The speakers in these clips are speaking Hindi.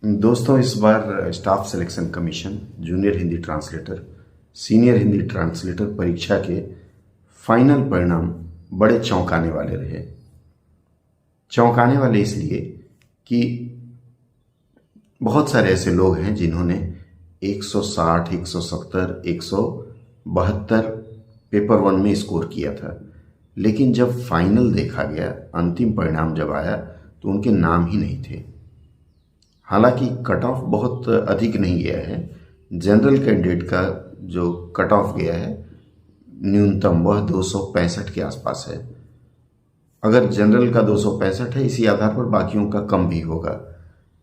दोस्तों, इस बार staff selection commission junior Hindi translator, senior Hindi translator परीक्षा के फाइनल परिणाम बड़े चौंकाने वाले रहे। चौंकाने वाले इसलिए कि बहुत सारे ऐसे लोग हैं जिन्होंने 160, 170, 172 पेपर वन में स्कोर किया था, लेकिन जब फाइनल देखा गया, अंतिम परिणाम जब आया तो उनके नाम ही नहीं थे। हालांकि कट ऑफ बहुत अधिक नहीं गया है। जनरल कैंडिडेट का जो कट ऑफ गया है न्यूनतम वह 265 के आसपास है। अगर जनरल का 265 है, इसी आधार पर बाकियों का कम भी होगा।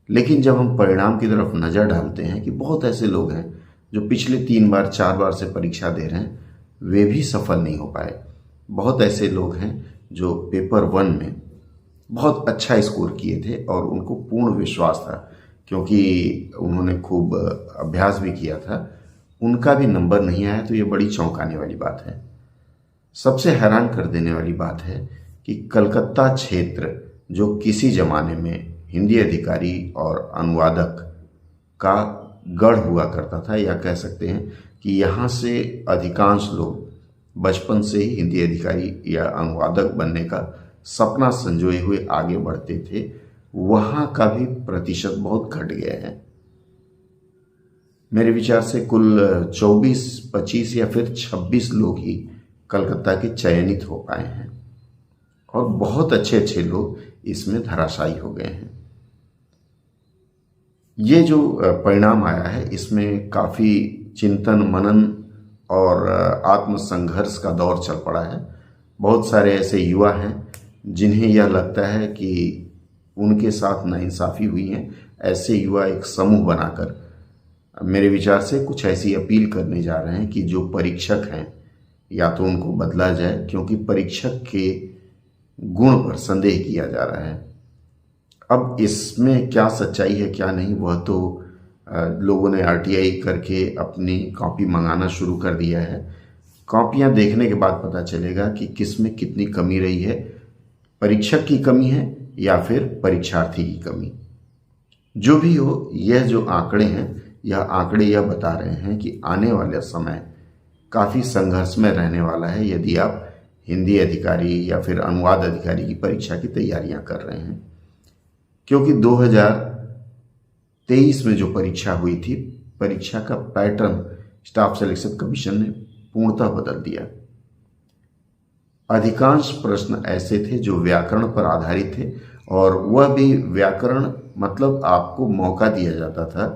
लेकिन जब हम परिणाम की तरफ नज़र डालते हैं कि बहुत ऐसे लोग हैं जो पिछले 3 बार 4 बार से परीक्षा दे रहे हैं, वे भी सफल नहीं हो पाए। बहुत ऐसे लोग हैं जो पेपर वन में बहुत अच्छा स्कोर किए थे और उनको पूर्ण विश्वास था, क्योंकि उन्होंने खूब अभ्यास भी किया था, उनका भी नंबर नहीं आया। तो ये बड़ी चौंकाने वाली बात है। सबसे हैरान कर देने वाली बात है कि कलकत्ता क्षेत्र, जो किसी जमाने में हिंदी अधिकारी और अनुवादक का गढ़ हुआ करता था, या कह सकते हैं कि यहाँ से अधिकांश लोग बचपन से ही हिंदी अधिकारी या अनुवादक बनने का सपना संजोए हुए आगे बढ़ते थे, वहाँ का भी प्रतिशत बहुत घट गया है। मेरे विचार से कुल 24, 25 या फिर 26 लोग ही कलकत्ता के चयनित हो पाए हैं और बहुत अच्छे अच्छे लोग इसमें धराशायी हो गए हैं। ये जो परिणाम आया है, इसमें काफ़ी चिंतन मनन और आत्मसंघर्ष का दौर चल पड़ा है। बहुत सारे ऐसे युवा हैं जिन्हें यह लगता है कि उनके साथ नाइंसाफ़ी हुई है। ऐसे युवा एक समूह बनाकर मेरे विचार से कुछ ऐसी अपील करने जा रहे हैं कि जो परीक्षक हैं या तो उनको बदला जाए, क्योंकि परीक्षक के गुण पर संदेह किया जा रहा है। अब इसमें क्या सच्चाई है क्या नहीं, वह तो लोगों ने आरटीआई करके अपनी कॉपी मंगाना शुरू कर दिया है। कॉपियां देखने के बाद पता चलेगा कि किस में कितनी कमी रही है, परीक्षक की कमी है या फिर परीक्षार्थी की कमी। जो भी हो, यह जो आंकड़े हैं, यह आंकड़े यह बता रहे हैं कि आने वाला समय काफ़ी संघर्ष में रहने वाला है यदि आप हिंदी अधिकारी या फिर अनुवाद अधिकारी की परीक्षा की तैयारियां कर रहे हैं। क्योंकि 2023 में जो परीक्षा हुई थी, परीक्षा का पैटर्न स्टाफ सिलेक्शन कमीशन ने पूर्णतः बदल दिया। अधिकांश प्रश्न ऐसे थे जो व्याकरण पर आधारित थे, और वह भी व्याकरण मतलब आपको मौका दिया जाता था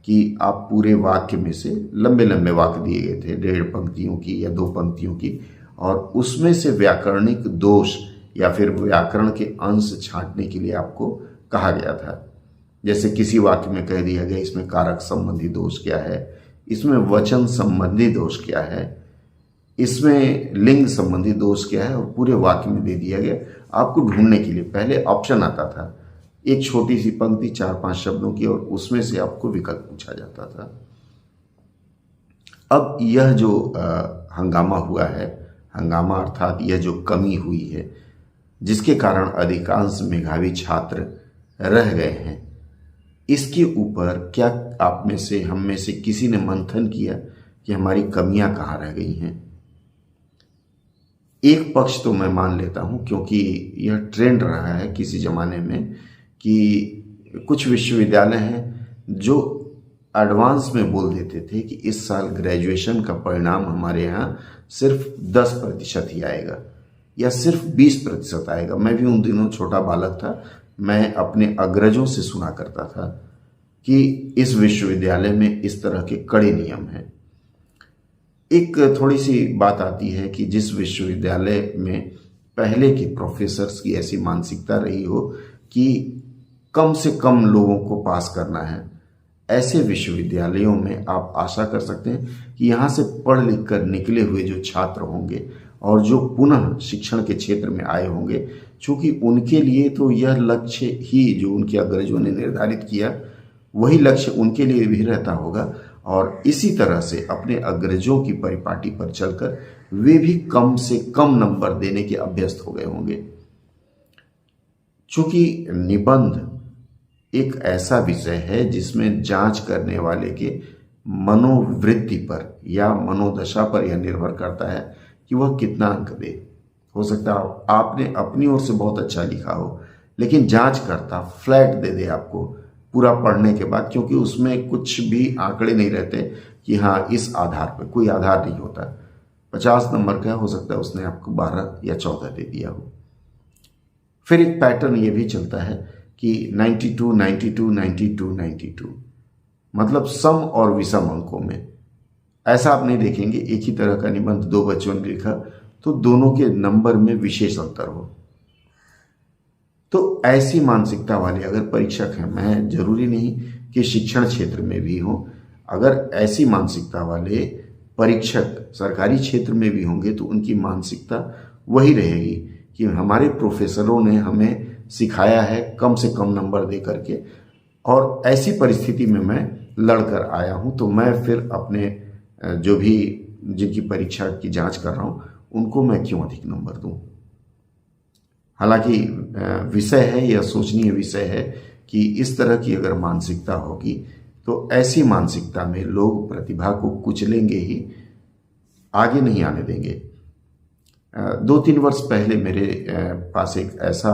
कि आप पूरे वाक्य में से लंबे लंबे वाक्य दिए गए थे, 1.5 पंक्तियों की या 2 पंक्तियों की, और उसमें से व्याकरणिक दोष या फिर व्याकरण के अंश छांटने के लिए आपको कहा गया था। जैसे किसी वाक्य में कह दिया गया इसमें कारक संबंधी दोष क्या है, इसमें वचन संबंधी दोष क्या है, इसमें लिंग संबंधी दोष क्या है, और पूरे वाक्य में दे दिया गया। आपको ढूंढने के लिए पहले ऑप्शन आता था, एक छोटी सी पंक्ति 4-5 शब्दों की, और उसमें से आपको विकल्प पूछा जाता था। अब यह जो हंगामा हुआ है, हंगामा अर्थात यह जो कमी हुई है, जिसके कारण अधिकांश मेधावी छात्र रह गए हैं, इसके ऊपर क्या आप में से, हम में से किसी ने मंथन किया कि हमारी कमियां कहाँ रह गई हैं? एक पक्ष तो मैं मान लेता हूं, क्योंकि यह ट्रेंड रहा है किसी जमाने में कि कुछ विश्वविद्यालय हैं जो एडवांस में बोल देते थे कि इस साल ग्रेजुएशन का परिणाम हमारे यहाँ सिर्फ 10% ही आएगा या सिर्फ 20% आएगा। मैं भी उन दिनों छोटा बालक था, मैं अपने अग्रजों से सुना करता था कि इस विश्वविद्यालय में इस तरह के कड़े नियम हैं। एक थोड़ी सी बात आती है कि जिस विश्वविद्यालय में पहले के प्रोफेसर्स की ऐसी मानसिकता रही हो कि कम से कम लोगों को पास करना है, ऐसे विश्वविद्यालयों में आप आशा कर सकते हैं कि यहाँ से पढ़ लिख कर निकले हुए जो छात्र होंगे और जो पुनः शिक्षण के क्षेत्र में आए होंगे, चूंकि उनके लिए तो यह लक्ष्य ही जो उनके अग्रजों ने निर्धारित किया, वही लक्ष्य उनके लिए भी रहता होगा, और इसी तरह से अपने अग्रजों की परिपाटी पर चलकर वे भी कम से कम नंबर देने के अभ्यस्त हो गए होंगे। चूंकि निबंध एक ऐसा विषय है जिसमें जांच करने वाले के मनोवृत्ति पर या मनोदशा पर यह निर्भर करता है कि वह कितना अंक दे। हो सकता है आपने अपनी ओर से बहुत अच्छा लिखा हो, लेकिन जांचकर्ता फ्लैट दे दे आपको पूरा पढ़ने के बाद, क्योंकि उसमें कुछ भी आंकड़े नहीं रहते कि हाँ इस आधार पर, कोई आधार नहीं होता। 50 नंबर का हो सकता है उसने आपको 12 या 14 दे दिया हो। फिर एक पैटर्न ये भी चलता है कि 92, 92, 92, 92, मतलब सम और विषम अंकों में। ऐसा आप नहीं देखेंगे एक ही तरह का निबंध दो बच्चों ने लिखा तो दोनों के नंबर में विशेष अंतर हो। तो ऐसी मानसिकता वाले अगर परीक्षक हैं, मैं जरूरी नहीं कि शिक्षण क्षेत्र में भी हो, अगर ऐसी मानसिकता वाले परीक्षक सरकारी क्षेत्र में भी होंगे तो उनकी मानसिकता वही रहेगी कि हमारे प्रोफेसरों ने हमें सिखाया है कम से कम नंबर दे करके, और ऐसी परिस्थिति में मैं लड़कर आया हूं, तो मैं फिर अपने जो भी जिनकी परीक्षा की जांच कर रहा हूं उनको मैं क्यों अधिक नंबर दूं। हालांकि विषय है, यह सोचनीय विषय है कि इस तरह की अगर मानसिकता होगी तो ऐसी मानसिकता में लोग प्रतिभा को कुचलेंगे ही, आगे नहीं आने देंगे। 2-3 वर्ष पहले मेरे पास एक ऐसा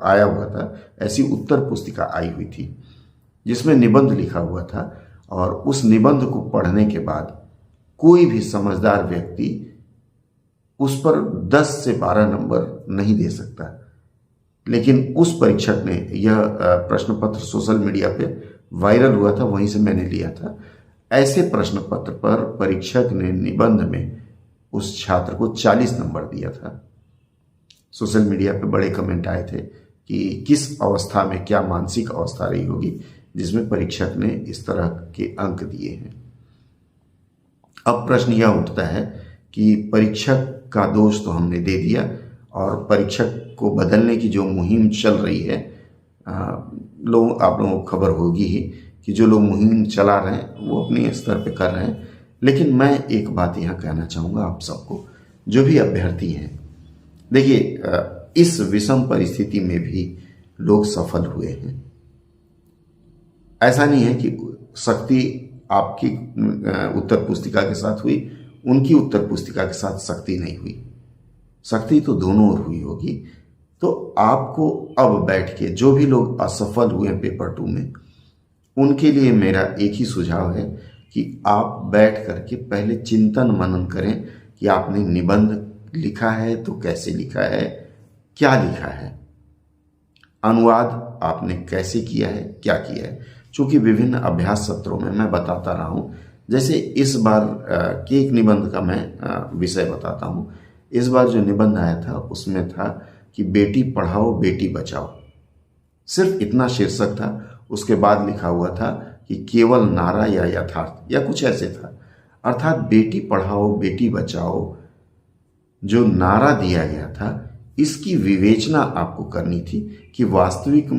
आया हुआ था, ऐसी उत्तर पुस्तिका आई हुई थी जिसमें निबंध लिखा हुआ था, और उस निबंध को पढ़ने के बाद कोई भी समझदार व्यक्ति उस पर 10 से 12 नंबर नहीं दे सकता। लेकिन उस परीक्षक ने, यह प्रश्न पत्र सोशल मीडिया पे वायरल हुआ था, वहीं से मैंने लिया था। ऐसे प्रश्न पत्र पर परीक्षक ने निबंध में उस छात्र को 40 नंबर दिया था। सोशल मीडिया पे बड़े कमेंट आए थे कि किस अवस्था में, क्या मानसिक अवस्था रही होगी जिसमें परीक्षक ने इस तरह के अंक दिए हैं। अब प्रश्न यह उठता है कि परीक्षक का दोष तो हमने दे दिया, और परीक्षक को बदलने की जो मुहिम चल रही है, आप लोगों को खबर होगी ही कि जो लोग मुहिम चला रहे हैं वो अपने स्तर पे कर रहे हैं। लेकिन मैं एक बात यहाँ कहना चाहूँगा आप सबको, जो भी अभ्यर्थी हैं, देखिए इस विषम परिस्थिति में भी लोग सफल हुए हैं। ऐसा नहीं है कि शक्ति आपकी उत्तर पुस्तिका के साथ हुई, उनकी उत्तर पुस्तिका के साथ शक्ति नहीं हुई। शक्ति तो दोनों ओर हुई होगी। तो आपको अब बैठ के, जो भी लोग असफल हुए पेपर 2 में, उनके लिए मेरा एक ही सुझाव है कि आप बैठ करके पहले चिंतन मनन करें कि आपने निबंध लिखा है तो कैसे लिखा है, क्या लिखा है, अनुवाद आपने कैसे किया है, क्या किया है। चूंकि विभिन्न अभ्यास सत्रों में मैं बताता रहा हूं, जैसे इस बार के एक निबंध का मैं विषय बताता हूं। इस बार जो निबंध आया था उसमें था कि बेटी पढ़ाओ बेटी बचाओ, सिर्फ इतना शीर्षक था। उसके बाद लिखा हुआ था कि केवल नारा या यथार्थ, या कुछ ऐसे था। अर्थात बेटी पढ़ाओ बेटी बचाओ जो नारा दिया गया था, इसकी विवेचना आपको करनी थी कि वास्तविक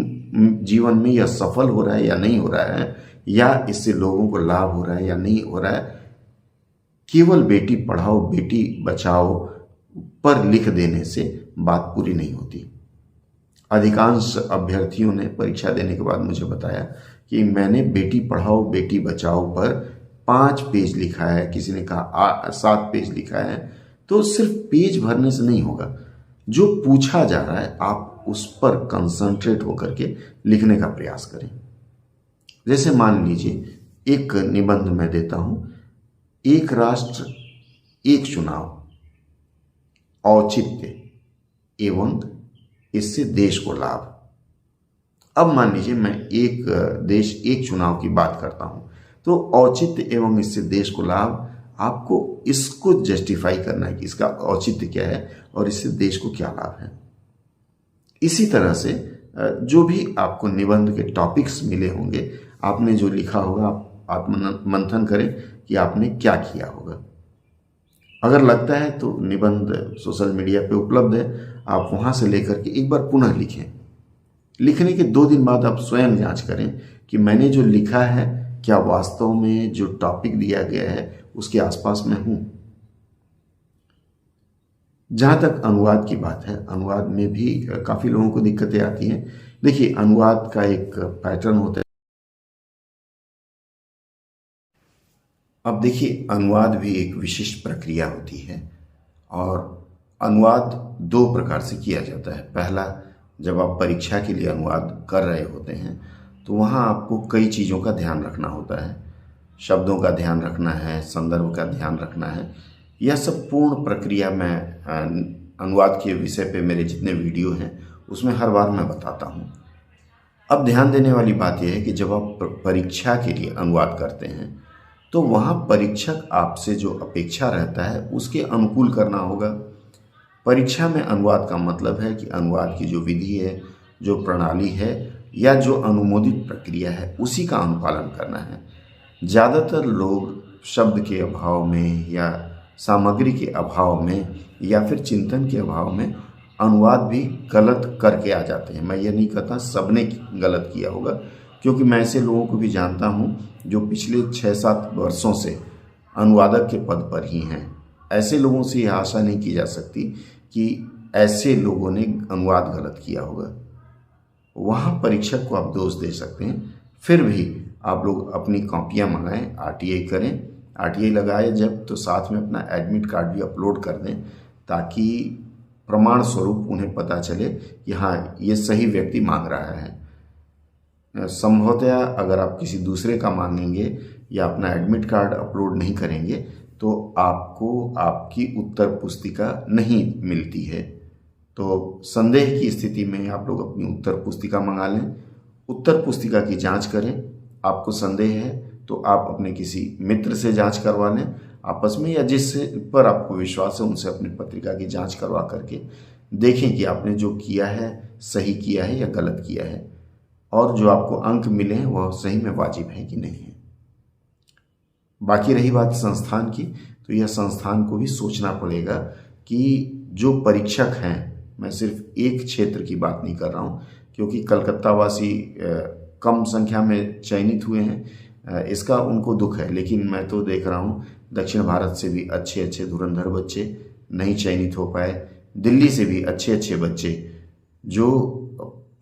जीवन में यह सफल हो रहा है या नहीं हो रहा है, या इससे लोगों को लाभ हो रहा है या नहीं हो रहा है। केवल बेटी पढ़ाओ बेटी बचाओ पर लिख देने से बात पूरी नहीं होती। अधिकांश अभ्यर्थियों ने परीक्षा देने के बाद मुझे बताया कि मैंने बेटी पढ़ाओ बेटी बचाओ पर 5 पेज लिखा है, किसी ने कहा 7 पेज लिखा है। तो सिर्फ पेज भरने से नहीं होगा, जो पूछा जा रहा है आप उस पर कंसंट्रेट होकर के लिखने का प्रयास करें। जैसे मान लीजिए एक निबंध मैं देता हूं, एक राष्ट्र एक चुनाव, औचित्य एवं इससे देश को लाभ। अब मान लीजिए मैं एक देश एक चुनाव की बात करता हूं, तो औचित्य एवं इससे देश को लाभ, आपको इसको जस्टिफाई करना है कि इसका औचित्य क्या है और इससे देश को क्या लाभ है। इसी तरह से जो भी आपको निबंध के टॉपिक्स मिले होंगे, आपने जो लिखा होगा, आप आत्ममंथन करें कि आपने क्या किया होगा। अगर लगता है तो निबंध सोशल मीडिया पे उपलब्ध है, आप वहां से लेकर के एक बार पुनः लिखें। लिखने के 2 दिन बाद आप स्वयं जांच करें कि मैंने जो लिखा है क्या वास्तव में जो टॉपिक दिया गया है उसके आसपास में हूं। जहां तक अनुवाद की बात है, अनुवाद में भी काफी लोगों को दिक्कतें आती हैं देखिए, अनुवाद का एक पैटर्न होता है। अब देखिए, अनुवाद भी एक विशिष्ट प्रक्रिया होती है और अनुवाद दो प्रकार से किया जाता है। पहला, जब आप परीक्षा के लिए अनुवाद कर रहे होते हैं तो वहाँ आपको कई चीज़ों का ध्यान रखना होता है। शब्दों का ध्यान रखना है, संदर्भ का ध्यान रखना है। यह सब पूर्ण प्रक्रिया में अनुवाद के विषय पे मेरे जितने वीडियो हैं उसमें हर बार मैं बताता हूँ। अब ध्यान देने वाली बात यह है कि जब आप परीक्षा के लिए अनुवाद करते हैं तो वहाँ परीक्षक आपसे जो अपेक्षा रहता है उसके अनुकूल करना होगा। परीक्षा में अनुवाद का मतलब है कि अनुवाद की जो विधि है, जो प्रणाली है या जो अनुमोदित प्रक्रिया है उसी का अनुपालन करना है। ज़्यादातर लोग शब्द के अभाव में या सामग्री के अभाव में या फिर चिंतन के अभाव में अनुवाद भी गलत करके आ जाते हैं। मैं ये नहीं कहता सबने गलत किया होगा, क्योंकि मैं ऐसे लोगों को भी जानता हूँ जो पिछले 6-7 वर्षों से अनुवादक के पद पर ही हैं। ऐसे लोगों से यह आशा नहीं की जा सकती कि ऐसे लोगों ने अनुवाद गलत किया होगा। वहाँ परीक्षक को आप दोष दे सकते हैं। फिर भी आप लोग अपनी कॉपियाँ मंगाएं, आरटीआई करें। आरटीआई लगाए जब तो साथ में अपना एडमिट कार्ड भी अपलोड कर दें, ताकि प्रमाण स्वरूप उन्हें पता चले कि हाँ, ये सही व्यक्ति मांग रहा है। संभवतया अगर आप किसी दूसरे का मांगेंगे या अपना एडमिट कार्ड अपलोड नहीं करेंगे तो आपको आपकी उत्तर पुस्तिका नहीं मिलती है। तो संदेह की स्थिति में आप लोग अपनी उत्तर पुस्तिका मंगा लें। उत्तर पुस्तिका की जांच करें। आपको संदेह है तो आप अपने किसी मित्र से जांच करवा लें आपस में, या जिससे पर आपको विश्वास है उनसे अपनी पत्रिका की जांच करवा करके देखें कि आपने जो किया है सही किया है या गलत किया है, और जो आपको अंक मिले हैं वह सही में वाजिब है कि नहीं है। बाकी रही बात संस्थान की, तो यह संस्थान को भी सोचना पड़ेगा कि जो परीक्षक हैं, मैं सिर्फ एक क्षेत्र की बात नहीं कर रहा हूँ, क्योंकि कलकत्ता वासी कम संख्या में चयनित हुए हैं, इसका उनको दुख है, लेकिन मैं तो देख रहा हूँ दक्षिण भारत से भी अच्छे अच्छे धुरंधर बच्चे नहीं चयनित हो पाए। दिल्ली से भी अच्छे अच्छे बच्चे जो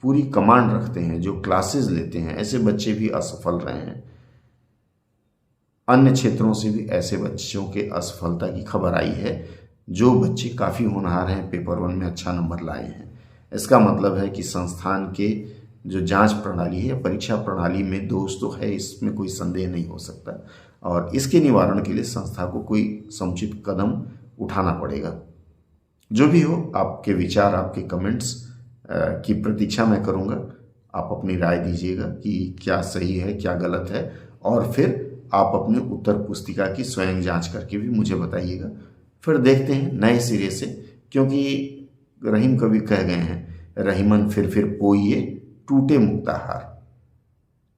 पूरी कमांड रखते हैं, जो क्लासेस लेते हैं, ऐसे बच्चे भी असफल रहे हैं। अन्य क्षेत्रों से भी ऐसे बच्चों के असफलता की खबर आई है, जो बच्चे काफ़ी होनहार हैं, पेपर 1 में अच्छा नंबर लाए हैं। इसका मतलब है कि संस्थान के जो जांच प्रणाली है, परीक्षा प्रणाली में दोष तो है, इसमें कोई संदेह नहीं हो सकता, और इसके निवारण के लिए संस्था को कोई समुचित कदम उठाना पड़ेगा। जो भी हो, आपके विचार, आपके कमेंट्स की प्रतीक्षा मैं करूँगा। आप अपनी राय दीजिएगा कि क्या सही है, क्या गलत है, और फिर आप अपने उत्तर पुस्तिका की स्वयं जांच करके भी मुझे बताइएगा। फिर देखते हैं नए सिरे से, क्योंकि रहीम कवि कह गए हैं, रहीमन फिर पोइए टूटे मुक्ताहार।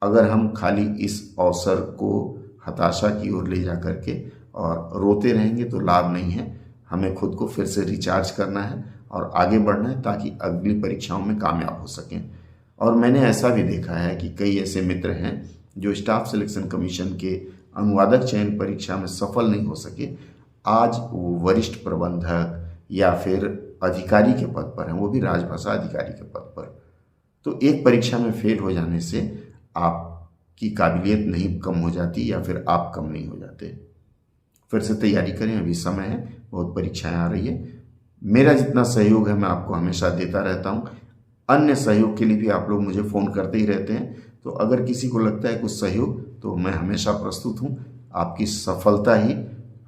अगर हम खाली इस अवसर को हताशा की ओर ले जा करके और रोते रहेंगे तो लाभ नहीं है। हमें खुद को फिर से रिचार्ज करना है और आगे बढ़ना है, ताकि अगली परीक्षाओं में कामयाब हो सकें। और मैंने ऐसा भी देखा है कि कई ऐसे मित्र हैं जो स्टाफ सिलेक्शन कमीशन के अनुवादक चयन परीक्षा में सफल नहीं हो सके, आज वो वरिष्ठ प्रबंधक या फिर अधिकारी के पद पर हैं, वो भी राजभाषा अधिकारी के पद पर। तो एक परीक्षा में फेल हो जाने से आपकी काबिलियत नहीं कम हो जाती या फिर आप कम नहीं हो जाते। फिर से तैयारी करें, अभी समय है, बहुत परीक्षाएं आ रही है। मेरा जितना सहयोग है मैं आपको हमेशा देता रहता हूँ। अन्य सहयोग के लिए भी आप लोग मुझे फ़ोन करते ही रहते हैं, तो अगर किसी को लगता है कुछ सहयोग तो मैं हमेशा प्रस्तुत हूँ। आपकी सफलता ही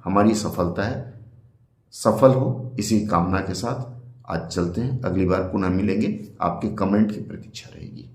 हमारी सफलता है। सफल हो इसी कामना के साथ आज चलते हैं। अगली बार पुनः मिलेंगे। आपके कमेंट की प्रतीक्षा रहेगी।